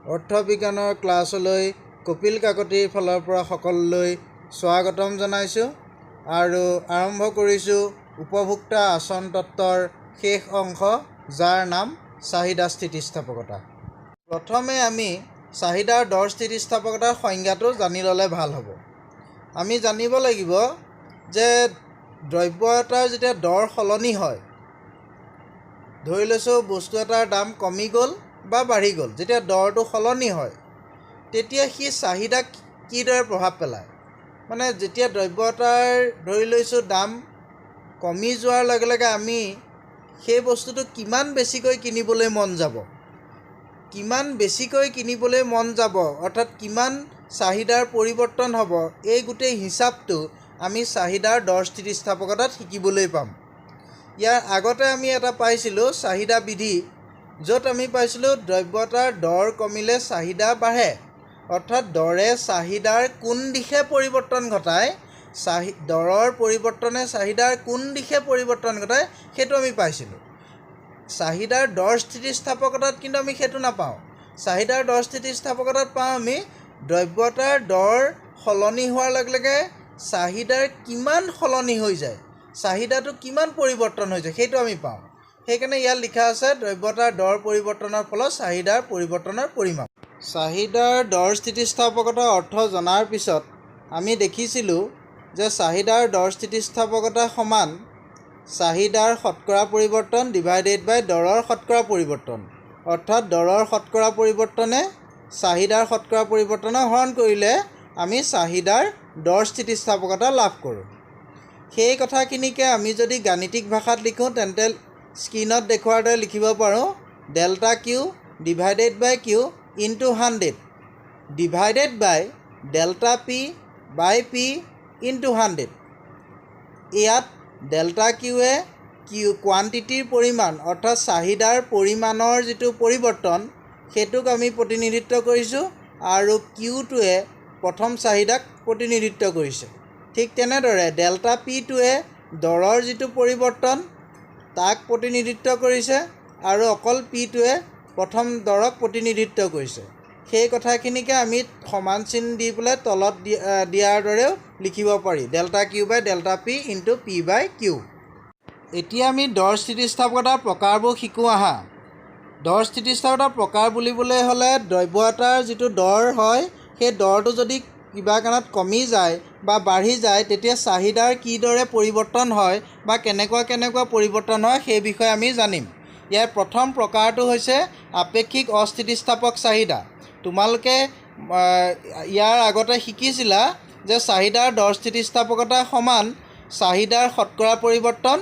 অৰ্থবিজ্ঞানৰ ক্লাছলৈ কপিল কাকতিৰ ফালৰ পৰা সকলোলৈ স্বাগতম জনাইছোঁ আৰু আৰম্ভ কৰিছোঁ উপভোক্তা আচৰণ তত্ত্বৰ শেষ অংশ যাৰ নাম চাহিদা স্থিতিস্থাপকতা। প্ৰথমে আমি চাহিদাৰ দৰ স্থিতিস্থাপকতাৰ সংজ্ঞাটো জানি ল'লে ভাল হ'ব। আমি জানিব লাগিব যে দ্ৰব্য এটাৰ যেতিয়া দৰ সলনি হয়, ধৰি লৈছোঁ বস্তু এটাৰ দাম কমি গ'ল বা বাঢ়ি গ'ল, যেতিয়া দৰটো সলনি হয় তেতিয়া সি চাহিদাক কিদৰে প্ৰভাৱ পেলায়। মানে যেতিয়া দ্ৰব্য এটাৰ ধৰি লৈছোঁ দাম কমি যোৱাৰ লগে লগে আমি সেই বস্তুটো কিমান বেছিকৈ কিনিবলৈ মন যাব, অৰ্থাৎ কিমান চাহিদাৰ পৰিৱৰ্তন হ'ব, এই গোটেই হিচাপটো আমি চাহিদাৰ দৰ স্থিতিস্থাপকতাত শিকিবলৈ পাম। ইয়াৰ আগতে আমি এটা পাইছিলোঁ চাহিদা বিধি, য'ত আমি পাইছিলোঁ দ্ৰব্য এটাৰ দৰ কমিলে চাহিদা বাঢ়ে, অৰ্থাৎ দৰে চাহিদাৰ কোন দিশে পৰিৱৰ্তন ঘটায়, দৰৰ পৰিৱৰ্তনে চাহিদাৰ কোন দিশে পৰিৱৰ্তন ঘটায় সেইটো আমি পাইছিলোঁ। চাহিদাৰ দৰ স্থিতিস্থাপকতাত কিন্তু আমি সেইটো নাপাওঁ। চাহিদাৰ দৰ স্থিতিস্থাপকতাত পাওঁ আমি দ্ৰব্য এটাৰ দৰ সলনি হোৱাৰ লগে লগে চাহিদাৰ কিমান সলনি হৈ যায়, চাহিদাটো কিমান পৰিৱৰ্তন হৈ যায় সেইটো আমি পাওঁ। সেইকাৰণে ইয়াত লিখা আছে দ্ৰব্য এটাৰ দৰ পৰিৱৰ্তনৰ ফলত চাহিদাৰ পৰিৱৰ্তনৰ পৰিমাপ। চাহিদাৰ দৰ স্থিতিস্থাপকতাৰ অৰ্থ জনাৰ পিছত আমি দেখিছিলোঁ যে চাহিদাৰ দৰ স্থিতিস্থাপকতা সমান চাহিদাৰ শতকৰা পৰিৱৰ্তন ডিভাইডেড বাই দৰৰ শতকৰা পৰিৱৰ্তন, অৰ্থাৎ দৰৰ শতকৰা পৰিৱৰ্তনে চাহিদাৰ শতকৰা পৰিৱৰ্তনক হৰণ কৰিলে আমি চাহিদাৰ দৰ স্থিতিস্থাপকতা লাভ কৰোঁ। সেই কথাখিনিকে আমি যদি গাণিতিক ভাষাত লিখোঁ তেন্তে স্ক্ৰীনত দেখুওৱাৰ দৰে লিখিব পাৰোঁ ডেল্টা কিউ ডিভাইডেড বাই কিউ ইনটু 100 ডিভাইডেড বাই ডেল্টা পি বাই পি ইনটু 100। ইয়াত ডেল্টা কিউৱে কোৱান্টিটিৰ পৰিমাণ অৰ্থাৎ চাহিদাৰ পৰিমাণৰ যিটো পৰিৱৰ্তন সেইটোক আমি প্ৰতিনিধিত্ব কৰিছোঁ, আৰু কিউটোৱে প্ৰথম চাহিদাক প্ৰতিনিধিত্ব কৰিছে। ঠিক তেনেদৰে ডেল্টা পিটোৱে দৰৰ যিটো পৰিৱৰ্তন তাক প্ৰতিনিধিত্ব কৰিছে, আৰু অকল পিটোৱে প্ৰথম দৰক প্ৰতিনিধিত্ব কৰিছে। সেই কথাখিনিকে আমি সমান চিন দি পেলাই তলত দিয়াৰ দৰেও লিখিব পাৰি, ডেল্টা কিউ বাই ডেল্টা পি ইনটু পি বাই কিউ। এতিয়া আমি দৰ স্থিতিস্থাপকতাৰ প্ৰকাৰবোৰ শিকোঁ আহা। দৰ স্থিতিস্থাপকতাৰ প্ৰকাৰ বুলিবলৈ হ'লে দ্ৰব্য এটাৰ যিটো দৰ হয় সেই দৰটো যদি কিবা কাৰণত কমি যায় বা বাঢ়ি যায় তেতিয়া চাহিদাৰ কিদৰে পৰিৱৰ্তন হয় বা কেনেকুৱা পৰিৱৰ্তন হয় সেই বিষয়ে আমি জানিম। ইয়াৰ প্ৰথম প্ৰকাৰটো হৈছে আপেক্ষিক অস্থিতিস্থাপক চাহিদা। তোমালোকে ইয়াৰ আগতে শিকিছিলা যে চাহিদাৰ দৰ স্থিতিস্থাপকতা সমান চাহিদাৰ শতকৰা পৰিৱৰ্তন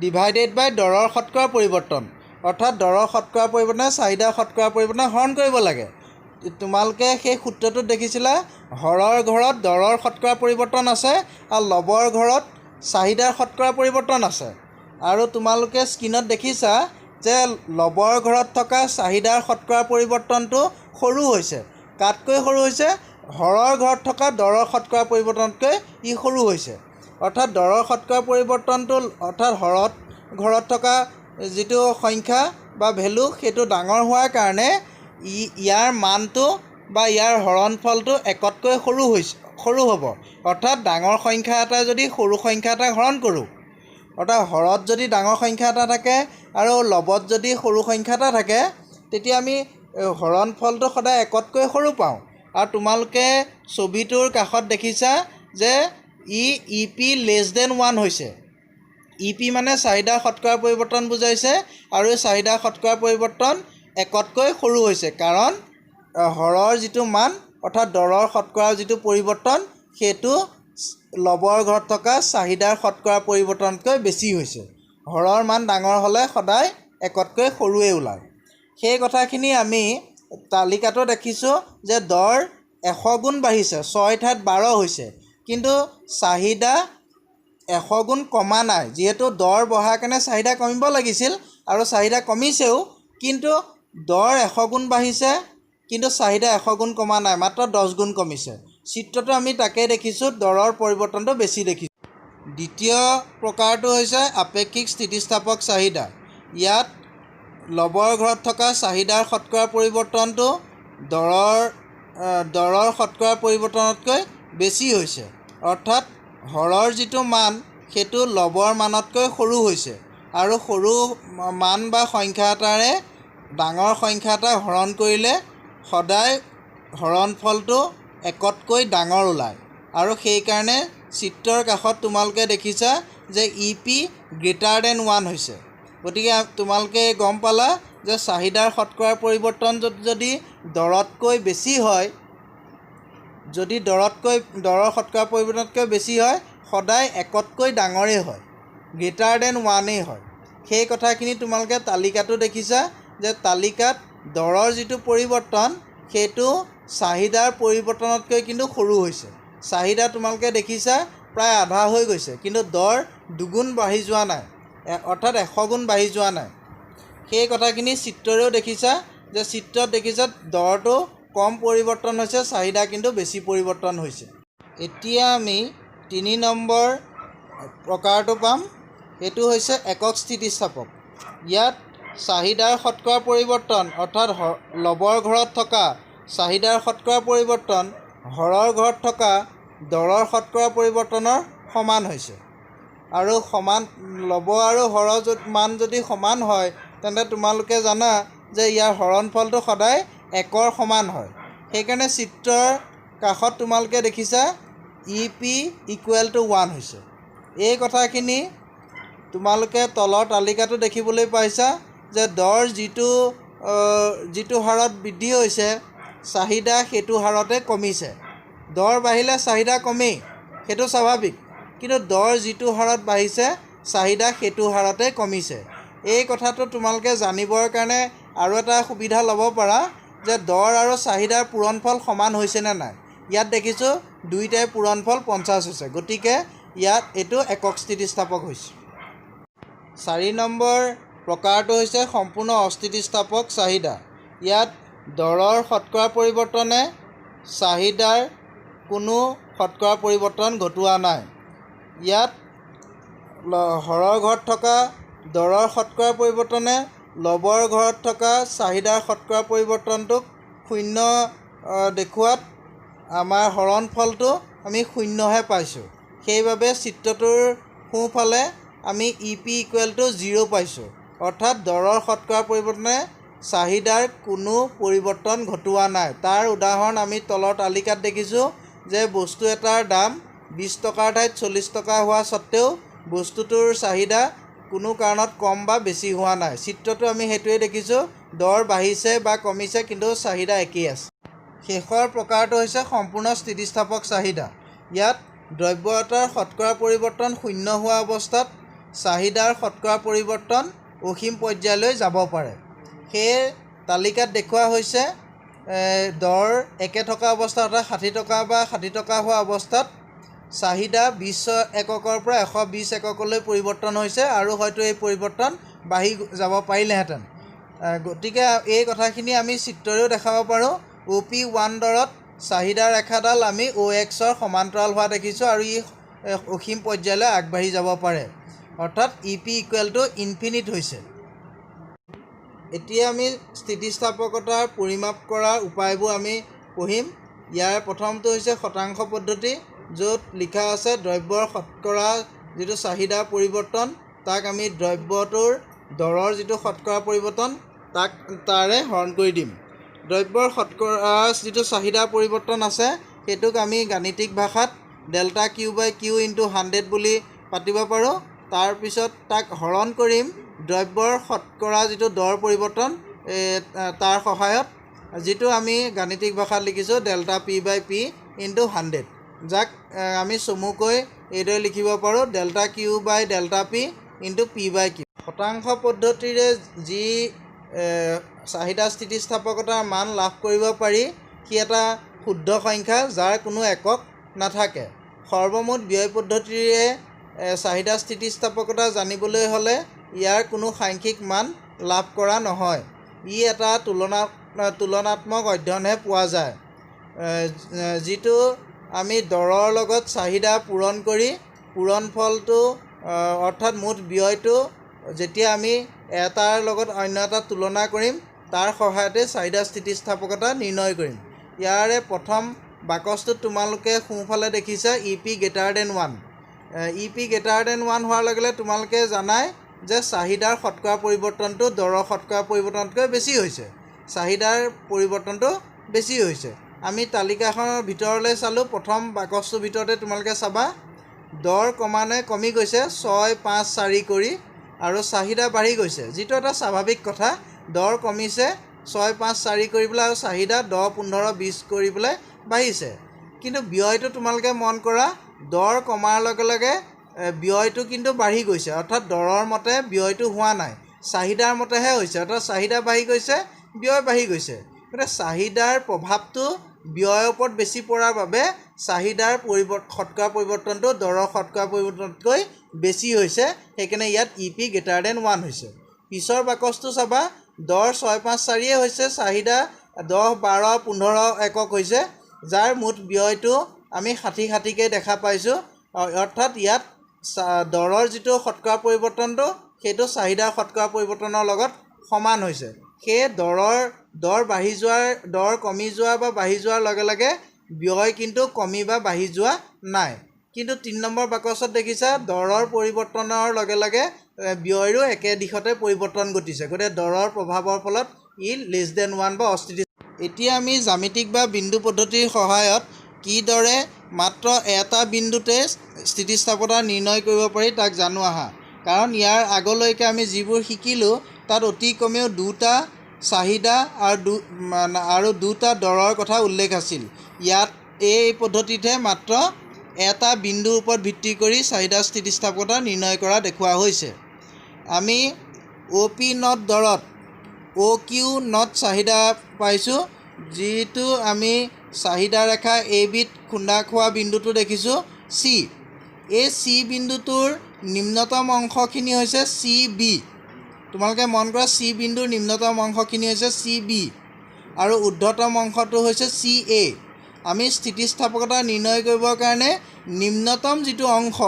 ডিভাইডেড বাই দৰৰ শতকৰা পৰিৱৰ্তন, অৰ্থাৎ দৰৰ শতকৰা পৰিৱৰ্তনে চাহিদাৰ শতকৰা পৰিৱৰ্তন হৰণ কৰিব লাগে। তোমালোকে সেই সূত্ৰটোত দেখিছিলা হৰৰ ঘৰত দৰৰ শতকৰা পৰিৱৰ্তন আছে আৰু লবৰ ঘৰত চাহিদাৰ শতকৰা পৰিৱৰ্তন আছে, আৰু তোমালোকে স্ক্ৰীনত দেখিছা যে লবৰ ঘৰত থকা চাহিদাৰ শতকৰা পৰিৱৰ্তনটো সৰু হৈছে। কাতকৈ সৰু হৈছে? হৰৰ ঘৰত থকা দৰৰ শতকৰা পৰিৱৰ্তনতকৈ ই সৰু হৈছে। অৰ্থাৎ দৰৰ শতকৰা পৰিৱৰ্তনটো অৰ্থাৎ ঘৰত থকা যিটো সংখ্যা বা ভেলু সেইটো ডাঙৰ হোৱাৰ কাৰণে ইয়াৰ মানটো বা ইয়াৰ হৰণফলটো একতকৈ সৰু হ'ব। অৰ্থাৎ ডাঙৰ সংখ্যা এটাই যদি সৰু সংখ্যা এটাক হৰণ কৰোঁ, অৰ্থাৎ হৰত যদি ডাঙৰ সংখ্যা এটা থাকে আৰু লবত যদি সৰু সংখ্যা এটা থাকে তেতিয়া আমি হৰণ ফলটো সদায় একতকৈ সৰু পাওঁ। আৰু তোমালোকে ছবিটোৰ কাষত দেখিছা যে ই পি লেছ দেন 1 হৈছে। ই পি মানে চাহিদাৰ শতকৰা পৰিৱৰ্তন বুজাইছে, আৰু এই চাহিদাৰ শতকৰা পৰিৱৰ্তন একতকৈ সৰু হৈছে কাৰণ হৰৰ যিটো মান অৰ্থাৎ দৰৰ শতকৰাৰ যিটো পৰিৱৰ্তন সেইটো লবৰ ঘৰত থকা চাহিদাৰ শতকৰা পৰিৱৰ্তনতকৈ বেছি হৈছে। হৰৰ মান ডাঙৰ হ'লে সদায় একতকৈ সৰুৱে ওলায়। সেই কথাখিনি আমি তালিকাটো দেখিছোঁ যে দৰ 100 গুণ বাঢ়িছে, 6 ঠাইত 12 হৈছে, কিন্তু চাহিদা 100 গুণ কমা নাই। যিহেতু দৰ বঢ়াৰ কাৰণে চাহিদা কমিব লাগিছিল আৰু চাহিদা কমিছেও, কিন্তু দৰ 100 গুণ বাঢ়িছে কিন্তু চাহিদা 100 গুণ কমা নাই, মাত্ৰ 10 গুণ কমিছে। চিত্ৰটো আমি তাকেই দেখিছোঁ, দৰৰ পৰিৱৰ্তনটো বেছি দেখিছোঁ। দ্বিতীয় প্ৰকাৰটো হৈছে আপেক্ষিক স্থিতিস্থাপক চাহিদা। ইয়াত লবৰ ঘৰত থকা চাহিদাৰ শতকৰা পৰিৱৰ্তনটো দৰৰ শতকৰা পৰিৱৰ্তনতকৈ বেছি হৈছে। অৰ্থাৎ হৰৰ যিটো মান সেইটো লবৰ মানতকৈ সৰু হৈছে আৰু সৰু মান বা সংখ্যা এটাৰে ডাঙৰ সংখ্যা এটা হৰণ কৰিলে সদায় হৰণফলটো একতকৈ ডাঙৰ ওলায়। আৰু সেইকাৰণে চিত্ৰৰ কাষত তোমালোকে দেখিছা যে EP greater than 1 হৈছে। গতিকে তোমালোকে গম পালা যে চাহিদাৰ শতকৰা পৰিৱৰ্তন যদি দৰতকৈ বেছি হয়, যদি দৰৰ শতকৰা পৰিৱৰ্তনতকৈ বেছি হয়, সদায় একতকৈ ডাঙৰেই হয়, greater than 1 হয়। সেই কথাখিনি তোমালোকে তালিকাটো দেখিছা যে তালিকাত দৰৰ যিটো পৰিৱৰ্তন সেইটো চাহিদাৰ পৰিৱৰ্তনতকৈ কিন্তু সৰু হৈছে। চাহিদা তোমালোকে দেখিছা প্ৰায় আধা হৈ গৈছে, কিন্তু দৰ দুগুণ বাঢ়ি যোৱা নাই, অৰ্থাৎ 100 গুণ বাঢ়ি যোৱা নাই। সেই কথাখিনি চিত্ৰৰেও দেখিছা যে চিত্ৰত দেখিছা দৰটো কম পৰিৱৰ্তন হৈছে, চাহিদা কিন্তু বেছি পৰিৱৰ্তন হৈছে। এতিয়া আমি 3 নম্বৰ প্ৰকাৰটো পাম। এইটো হৈছে একক স্থিতিস্থাপক। ইয়াত চাহিদাৰ শতকৰা পৰিৱৰ্তন অৰ্থাৎ লবৰ ঘৰত থকা চাহিদাৰ শতকৰা পৰিৱৰ্তন হৰৰ ঘৰত থকা দৰৰ শতকৰা পৰিৱৰ্তনৰ সমান হৈছে। আৰু সমান লব আৰু হৰৰ মান যদি সমান হয় তেন্তে তোমালোকে জানা যে ইয়াৰ হৰণফলটো সদায় 1ৰ সমান হয়। সেইকাৰণে চিত্ৰৰ কাষত তোমালোকে দেখিছা EP = 1 হৈছে। এই কথাখিনি তোমালোকে তলৰ তালিকাটো দেখিবলৈ পাইছা যে দৰ যিটো হাৰত বৃদ্ধি হৈছে চাহিদা সেইটো হাৰতে কমিছে। দৰ বাঢ়িলে চাহিদা কমেই, সেইটো স্বাভাৱিক, কিন্তু দৰ যিটো হাৰত বাঢ়িছে চাহিদা সেইটো হাৰতে কমিছে। এই কথাটো তোমালোকে জানিবৰ কাৰণে আৰু এটা সুবিধা ল'ব পাৰা যে দৰ আৰু চাহিদাৰ পূৰণফল সমান হৈছেনে নাই। ইয়াত দেখিছোঁ দুইটাই পূৰণফল 50 হৈছে, গতিকে ইয়াত এইটো একক স্থিতিস্থাপক হৈছে। 4 নম্বৰ প্ৰকাৰটো হৈছে সম্পূৰ্ণ অস্থিতিস্থাপক চাহিদা। ইয়াত দৰৰ শতকৰা পৰিৱৰ্তনে চাহিদাৰ কোনো শতকৰা পৰিৱৰ্তন ঘটোৱা নাই। ইয়াত হৰৰ ঘৰত থকা দৰৰ শতকৰা পৰিৱৰ্তনে লবৰ ঘৰত থকা চাহিদাৰ শতকৰা পৰিৱৰ্তনটোক 0 দেখুৱাত আমাৰ হৰণফলটো আমি 0হে পাইছোঁ। সেইবাবে চিত্ৰটোৰ সোঁফালে আমি EP = 0 পাইছোঁ। অৰ্থাৎ দৰৰ শতকৰা পৰিৱৰ্তনে চাহিদাৰ কোনো পৰিৱৰ্তন ঘটোৱা নাই। তাৰ উদাহৰণ আমি তলৰ তালিকাত দেখিছোঁ যে বস্তু এটাৰ দাম 20 টকাৰ ঠাইত 40 টকা হোৱা স্বত্তেও বস্তুটোৰ চাহিদা কোনো কাৰণত কম বা বেছি হোৱা নাই। চিত্ৰটো আমি সেইটোৱে দেখিছোঁ, দৰ বাঢ়িছে বা কমিছে কিন্তু চাহিদা একেই আছে। শেষৰ প্ৰকাৰটো হৈছে সম্পূৰ্ণ স্থিতিস্থাপক চাহিদা। ইয়াত দ্ৰব্য এটাৰ শতকৰা পৰিৱৰ্তন 0 হোৱা অৱস্থাত চাহিদাৰ শতকৰা পৰিৱৰ্তন অসীম পৰ্যায়লৈ যাব পাৰে। সেই তালিকাত দেখুওৱা হৈছে দৰ একে থকা অৱস্থাত অৰ্থাৎ 60 টকা বা 60 টকা হোৱা অৱস্থাত চাহিদা 20 এককৰ পৰা 120 এককলৈ পৰিৱৰ্তন হৈছে আৰু হয়তো এই পৰিৱৰ্তন বাঢ়ি যাব পাৰিলেহেঁতেন। গতিকে এই কথাখিনি আমি চিত্ৰৰেও দেখাব পাৰোঁ। OP1 দৰত চাহিদা ৰেখাডাল আমি OXৰ সমান্তৰাল হোৱা দেখিছোঁ আৰু ই অসীম পৰ্যায়লৈ আগবাঢ়ি যাব পাৰে, অৰ্থাৎ EP = হৈছে। এতিয়া আমি স্থিতিস্থাপকতাৰ পৰিমাপ কৰাৰ উপায়বোৰ আমি পঢ়িম। ইয়াৰ প্ৰথমটো হৈছে শতাংশ পদ্ধতি, য'ত লিখা আছে দ্ৰব্যৰ শতকৰা যিটো চাহিদা পৰিৱৰ্তন তাক আমি দ্ৰব্যটোৰ দৰৰ যিটো শতকৰা পৰিৱৰ্তন তাৰে হৰণ কৰি দিম। দ্ৰব্যৰ শতকৰা যিটো চাহিদা পৰিৱৰ্তন আছে সেইটোক আমি গাণিতিক ভাষাত ΔQ/Q × 100 বুলি পাতিব পাৰোঁ। তাৰপিছত তাক হৰণ কৰিম দ্ৰব্যৰ শতকৰা যিটো দৰ পৰিৱৰ্তন তাৰ সহায়ত, যিটো আমি গাণিতিক ভাষাত লিখিছোঁ ΔP/P × 100, যাক আমি চমুকৈ এইদৰে লিখিব পাৰোঁ ΔQ/ΔP × P/Q। শতাংশ পদ্ধতিৰে যি চাহিদা স্থিতিস্থাপকতাৰ মান লাভ কৰিব পাৰি সি এটা শুদ্ধ সংখ্যা যাৰ কোনো একক নাথাকে। সৰ্বমুঠ ব্যয় পদ্ধতিৰে চাহিদা স্থিতিস্থাপকতা জানিবলৈ হ'লে ইয়াৰ কোনো সাংখ্যিক মান লাভ কৰা নহয়। ই এটা তুলনাত্মক অধ্যয়নহে পোৱা যায়, যিটো আমি দৰৰ লগত চাহিদা পূৰণ কৰি পূৰণফলটো অৰ্থাৎ মুঠ ব্যয়টো যেতিয়া আমি এটাৰ লগত অন্য এটা তুলনা কৰিম তাৰ সহায়তে চাহিদা স্থিতিস্থাপকতা নিৰ্ণয় কৰিম। ইয়াৰে প্ৰথম বাকচটোত তোমালোকে সোঁফালে দেখিছা EP > 1। EP > 1 হোৱাৰ লগে লগে তোমালোকে জানাই যে চাহিদাৰ শতকৰা পৰিৱৰ্তনটো দৰৰ শতকৰা পৰিৱৰ্তনতকৈ বেছি হৈছে। চাহিদাৰ পৰিৱৰ্তনটো বেছি হৈছে। আমি তালিকাখনৰ ভিতৰলৈ চালোঁ। প্ৰথম বাকচটোৰ ভিতৰতে তোমালোকে চাবা দৰ ক্ৰমান্বয়ে কমি গৈছে 6, 5, 4 কৰি আৰু চাহিদা বাঢ়ি গৈছে, যিটো এটা স্বাভাৱিক কথা। দৰ কমিছে 6, 5, 4 কৰি পেলাই আৰু চাহিদা 10, 15, 20 কৰি পেলাই বাঢ়িছে। কিন্তু ব্যয়টো তোমালোকে মন কৰা, দৰ কমাৰ লগে লগে ব্যয়টো কিন্তু বাঢ়ি গৈছে, অৰ্থাৎ দৰৰ মতে ব্যয়টো হোৱা নাই, চাহিদাৰ মতেহে হৈছে, অৰ্থাৎ চাহিদা বাঢ়ি গৈছে, ব্যয় বাঢ়ি গৈছে। গতিকে চাহিদাৰ প্ৰভাৱটো ব্যয়ৰ ওপৰত বেছি পৰাৰ বাবে চাহিদাৰ শতকৰা পৰিৱৰ্তনটো দৰৰ শতকৰা পৰিৱৰ্তনতকৈ বেছি হৈছে। সেইকাৰণে ইয়াত EP > 1 হৈছে। পিছৰ বাকচটো চাবা দৰ 6, 5, 4 হৈছে, চাহিদা 10, 12, 15 একক হৈছে, যাৰ মুঠ ব্যয়টো আমি 60-60কৈ দেখা পাইছোঁ। অৰ্থাৎ ইয়াত দৰৰ যিটো শতকৰা পৰিৱৰ্তনটো সেইটো চাহিদাৰ শতকৰা পৰিৱৰ্তনৰ লগত সমান হৈছে। সেয়ে দৰ বাঢ়ি যোৱাৰ, দৰ কমি যোৱা বা বাঢ়ি যোৱাৰ লগে লগে ব্যয় কিন্তু কমি বা বাঢ়ি যোৱা নাই। কিন্তু 3 নম্বৰ বাকচত দেখিছা দৰৰ পৰিৱৰ্তনৰ লগে লগে ব্যয়ৰো একে দিশতে পৰিৱৰ্তন ঘটিছে। গতিকে দৰৰ প্ৰভাৱৰ ফলত ই <1 বা অস্থিতি। এতিয়া আমি জ্যামিতিক বা বিন্দু পদ্ধতিৰ সহায়ত কিদৰে মাত্ৰ এটা বিন্দুতে স্থিতিস্থাপকতা নিৰ্ণয় কৰিব পাৰি তাক জানো আহা। কাৰণ ইয়াৰ আগলৈকে আমি যিবোৰ শিকিলোঁ তাত অতি কমেও 2টা চাহিদা আৰু 2টা দৰৰ কথা উল্লেখ আছিল। ইয়াত এই পদ্ধতিতহে মাত্ৰ এটা বিন্দুৰ ওপৰত ভিত্তি কৰি চাহিদা স্থিতিস্থাপকতা নিৰ্ণয় কৰা দেখুওৱা হৈছে। আমি OP নট দৰত OQ নট চাহিদা পাইছোঁ, যিটো আমি চাহিদা ৰেখা ABত খুন্দা খোৱা বিন্দুটো দেখিছোঁ C। এই C বিন্দুটোৰ নিম্নতম অংশখিনি হৈছে CB। তোমালোকে মন কৰা C বিন্দুৰ নিম্নতম অংশখিনি হৈছে CB আৰু ঊৰ্ধ্বতম অংশটো হৈছে CA। আমি স্থিতিস্থাপকতা নিৰ্ণয় কৰিবৰ কাৰণে নিম্নতম যিটো অংশ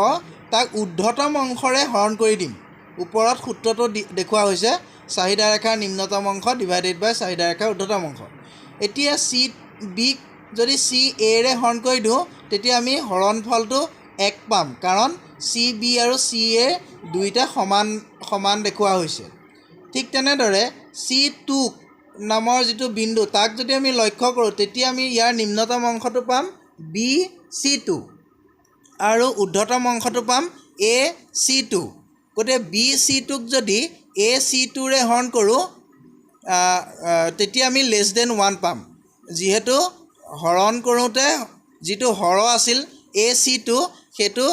তাক ঊৰ্ধ্বতম অংশৰে হৰণ কৰি দিম। ওপৰত সূত্ৰটো দেখুওৱা হৈছে চাহিদা ৰেখাৰ নিম্নতম অংশ / চাহিদা ৰেখাৰ ঊৰ্ধ্বতম অংশ। এতিয়া CBক যদি CAৰে হৰণ কৰি দিওঁ তেতিয়া আমি হৰণফলটো 1 পাম, কাৰণ CB আৰু CA দুইটা সমান দেখুওৱা হৈছে। ঠিক তেনেদৰে C2 নামৰ যিটো বিন্দু তাক যদি আমি লক্ষ্য কৰোঁ তেতিয়া আমি ইয়াৰ নিম্নতম অংশটো পাম BC2 আৰু ঊৰ্ধ্বতম অংশটো পাম AC2। গতিকে BC2ক যদি AC2ৰে হৰণ কৰোঁ তেতিয়া আমি <1 পাম, যিহেতু হৰণ কৰোঁতে যিটো হৰ আছিল AC2 সেইটো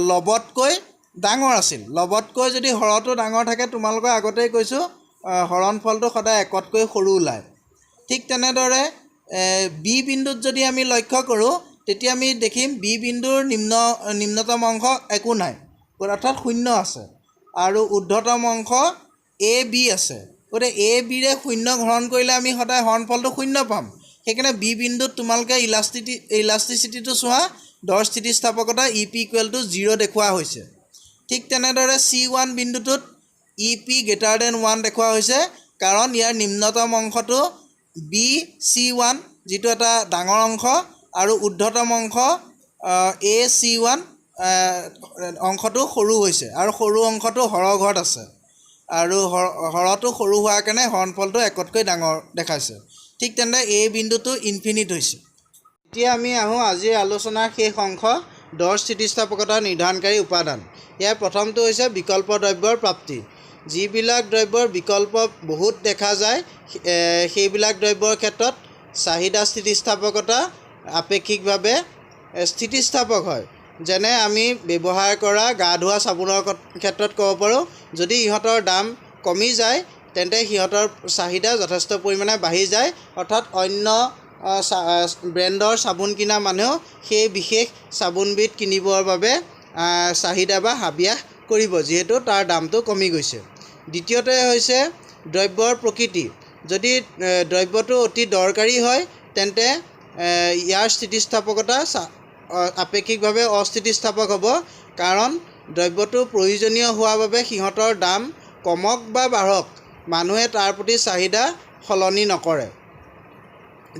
লবতকৈ ডাঙৰ আছিল। লবতকৈ যদি হৰটো ডাঙৰ থাকে, তোমালোকক আগতেই কৈছোঁ হৰণফলটো সদায় 1তকৈ সৰু ওলায়। ঠিক তেনেদৰে B বিন্দুত যদি আমি লক্ষ্য কৰোঁ তেতিয়া আমি দেখিম B বিন্দুৰ নিম্নতম অংশ একো নাই, অৰ্থাৎ 0 আছে, আৰু ঊৰ্ধ্বতম অংশ AB আছে। গতিকে ABৰে 0 হৰণ কৰিলে আমি সদায় হৰণফলটো 0 পাম। সেইকাৰণে B বিন্দুত তোমালোকে ইলাষ্টিচিটিটো চোৱা, দৰ স্থিতিস্থাপকতা EP = 0 দেখুওৱা হৈছে। ঠিক তেনেদৰে C1 বিন্দুটোত EP > 1 দেখুওৱা হৈছে, কাৰণ ইয়াৰ নিম্নতম অংশটো BC1 যিটো এটা ডাঙৰ অংশ আৰু ঊৰ্ধ্বতম অংশ AC1 অংশটো সৰু হৈছে, আৰু সৰু অংশটো হৰৰ ঘৰত আছে, আৰু হৰটো সৰু হোৱাৰ কাৰণে হৰণফলটো 1তকৈ ডাঙৰ দেখাইছে। ঠিক তেনেদৰে এই বিন্দুটো ইনফিনিট হৈছে। এতিয়া আমি আহোঁ আজিৰ আলোচনাৰ শেষ অংশ, দৰ স্থিতিস্থাপকতা নিৰ্ধাৰণকাৰী উপাদান। ইয়াৰ প্ৰথমটো হৈছে বিকল্প দ্ৰব্যৰ প্ৰাপ্তি। যিবিলাক দ্ৰব্যৰ বিকল্প বহুত দেখা যায় সেইবিলাক দ্ৰব্যৰ ক্ষেত্ৰত চাহিদা স্থিতিস্থাপকতা আপেক্ষিকভাৱে স্থিতিস্থাপক হয়। যেনে আমি ব্যৱহাৰ কৰা গা ধোৱা চাবোনৰ ক্ষেত্ৰত ক'ব পাৰোঁ, যদি ইহঁতৰ দাম কমি যায় তেন্তে সিহঁতৰ চাহিদা যথেষ্ট পৰিমাণে বাঢ়ি যায়, অৰ্থাৎ অন্য ব্ৰেণ্ডৰ চাবোন কিনা মানুহেও সেই বিশেষ চাবোনবিধ কিনিবৰ বাবে চাহিদা বা হাবিয়াস কৰিব, যিহেতু তাৰ দামটো কমি গৈছে। দ্বিতীয়তে হৈছে দ্ৰব্যৰ প্ৰকৃতি। যদি দ্ৰব্যটো অতি দৰকাৰী হয় তেন্তে ইয়াৰ স্থিতিস্থাপকতা আপেক্ষিকভাৱে অস্থিতিস্থাপক হ'ব, কাৰণ দ্ৰব্যটো প্ৰয়োজনীয় হোৱাৰ বাবে সিহঁতৰ দাম কমক বা বাঢ়ক মানুহে তাৰ প্ৰতি চাহিদা সলনি নকৰে,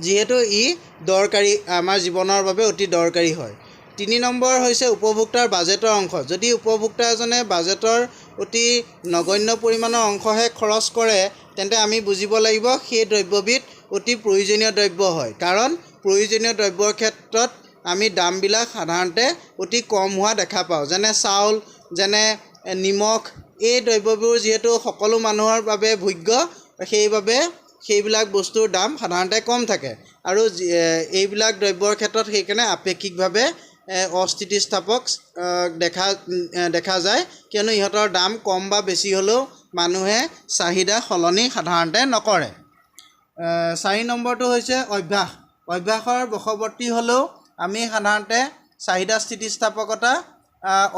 যিহেতু ই দৰকাৰী, আমাৰ জীৱনৰ বাবে অতি দৰকাৰী হয়। 3 নম্বৰ হৈছে উপভোক্তাৰ বাজেটৰ অংশ। যদি উপভোক্তা এজনে বাজেটৰ অতি নগণ্য পৰিমাণৰ অংশহে খৰচ কৰে, তেন্তে আমি বুজিব লাগিব সেই দ্ৰব্যবিধ অতি প্ৰয়োজনীয় দ্ৰব্য হয়। কাৰণ প্ৰয়োজনীয় দ্ৰব্যৰ ক্ষেত্ৰত আমি দামবিলাক সাধাৰণতে অতি কম হোৱা দেখা পাওঁ। যেনে চাউল, যেনে নিমখ, এই দ্ৰব্যবোৰ যিহেতু সকলো মানুহৰ বাবে ভোগ্য, সেইবাবে সেইবিলাক বস্তুৰ দাম সাধাৰণতে কম থাকে। আৰু এইবিলাক দ্ৰব্যৰ ক্ষেত্ৰত সেইকাৰণে আপেক্ষিকভাৱে অস্থিতিস্থাপক দেখা যায়, কিয়নো ইহঁতৰ দাম কম বা বেছি হ'লেও মানুহে চাহিদা সলনি সাধাৰণতে নকৰে। 4 নম্বৰটো হৈছে অভ্যাস। অভ্যাসৰ বশৱৰ্তী হ'লেও আমি সাধাৰণতে চাহিদা স্থিতিস্থাপকতা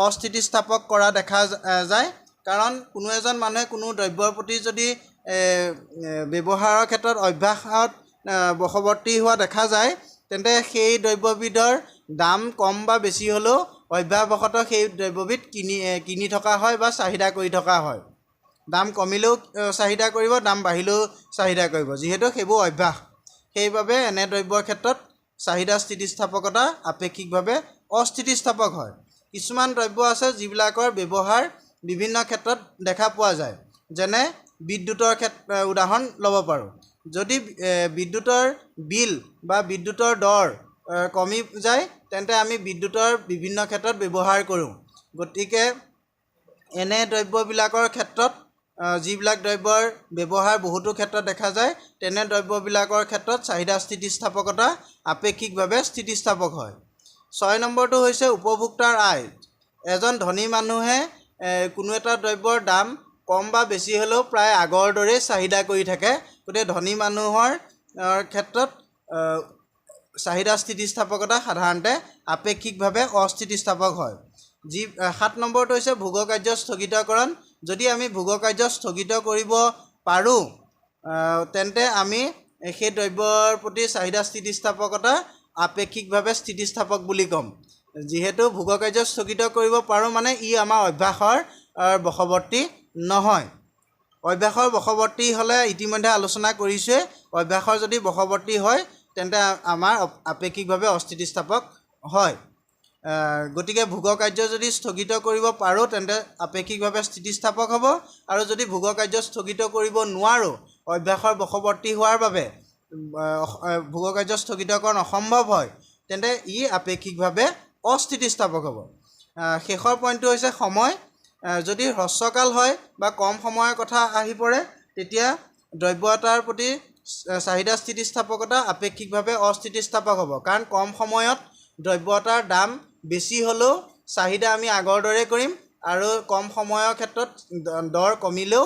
অস্থিতিস্থাপক কৰা দেখা যায়। কাৰণ কোনো এজন মানুহে কোনো দ্ৰব্যৰ প্ৰতি যদি ব্যৱহাৰৰ ক্ষেত্ৰত অভ্যাসত বশৱৰ্তী হোৱা দেখা যায়, তেন্তে সেই দ্ৰব্যবিধৰ দাম কম বা বেছি হ'লেও অভ্যাসবশতঃ সেই দ্ৰব্যবিধ কিনি থকা হয় বা চাহিদা কৰি থকা হয়। দাম কমিলেও চাহিদা কৰিব, দাম বাঢ়িলেও চাহিদা কৰিব, যিহেতু সেইবোৰ অভ্যাস। সেইবাবে এনে দ্ৰব্যৰ ক্ষেত্ৰত চাহিদা স্থিতিস্থাপকতা আপেক্ষিকভাৱে অস্থিতিস্থাপক হয়। কিছুমান দ্ৰব্য আছে যিবিলাকৰ ব্যৱহাৰ বিভিন্ন ক্ষেত্ৰত দেখা পোৱা যায়। যেনে বিদ্যুতৰ উদাহৰণ ল'ব পাৰোঁ। যদি বিদ্যুতৰ বিল বা বিদ্যুতৰ দৰ কমি যায়, তেন্তে আমি বিদ্যুতৰ বিভিন্ন ক্ষেত্ৰত ব্যৱহাৰ কৰোঁ। গতিকে এনে দ্ৰব্যবিলাকৰ ক্ষেত্ৰত যিবিলাক দ্ৰব্যৰ ব্যৱহাৰ বহুতো ক্ষেত্ৰত দেখা যায়, তেনে দ্ৰব্যবিলাকৰ ক্ষেত্ৰত চাহিদা স্থিতিস্থাপকতা আপেক্ষিকভাৱে স্থিতিস্থাপক হয়। 6 নম্বৰটো হৈছে উপভোক্তাৰ আয়। এজন ধনী মানুহে কোনো এটা দ্ৰব্যৰ দাম কম বা বেছি হ'লেও প্ৰায় আগৰ দৰেই চাহিদা কৰি থাকে। গতিকে ধনী মানুহৰ ক্ষেত্ৰত চাহিদা স্থিতিস্থাপকতা সাধাৰণতে আপেক্ষিকভাৱে অস্থিতিস্থাপক হয়। 7 নম্বৰটো হৈছে ভোগকাৰ্য স্থগিতকৰণ। যদি আমি ভোগকাৰ্য স্থগিত কৰিব পাৰোঁ, তেন্তে আমি সেই দ্ৰব্যৰ প্ৰতি চাহিদা স্থিতিস্থাপকতা আপেক্ষিকভাৱে স্থিতিস্থাপক বুলি ক'ম। যিহেতু ভোগকাৰ্য স্থগিত কৰিব পাৰোঁ মানে ই আমাৰ অভ্যাসৰ বশৱৰ্তী নহয়। অভ্যাসৰ বশৱৰ্তী হ'লে ইতিমধ্যে আলোচনা কৰিছোঁৱে, অভ্যাসৰ যদি বশৱৰ্তী হয় তেন্তে আমাৰ আপেক্ষিকভাৱে অস্থিতিস্থাপক হয়। গতিকে ভোগকাৰ্য যদি স্থগিত কৰিব পাৰোঁ তেন্তে আপেক্ষিকভাৱে স্থিতিস্থাপক হ'ব, আৰু যদি ভোগকাৰ্য স্থগিত কৰিব নোৱাৰোঁ, অভ্যাসৰ বশৱৰ্তী হোৱাৰ বাবে ভোগকাৰ্য স্থগিতকৰণ অসম্ভৱ হয়, তেন্তে ই আপেক্ষিকভাৱে অস্থিতিস্থাপক হ'ব। শেষৰ পইণ্টটো হৈছে সময়। যদি হ্ৰস্বকাল হয় বা কম সময়ৰ কথা আহি পৰে, তেতিয়া দ্ৰব্য এটাৰ প্ৰতি চাহিদা স্থিতিস্থাপকতা আপেক্ষিকভাৱে অস্থিতিস্থাপক হ'ব। কাৰণ কম সময়ত দ্ৰব্য এটাৰ দাম বেছি হ'লেও চাহিদা আমি আগৰ দৰে কৰিম, আৰু কম সময়ৰ ক্ষেত্ৰত দৰ কমিলেও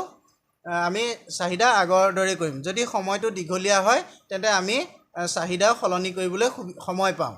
আমি চাহিদা আগৰ দৰে কৰিম। যদি সময়টো দীঘলীয়া হয়, তেন্তে আমি চাহিদা সলনি কৰিবলৈ সময় পাওঁ।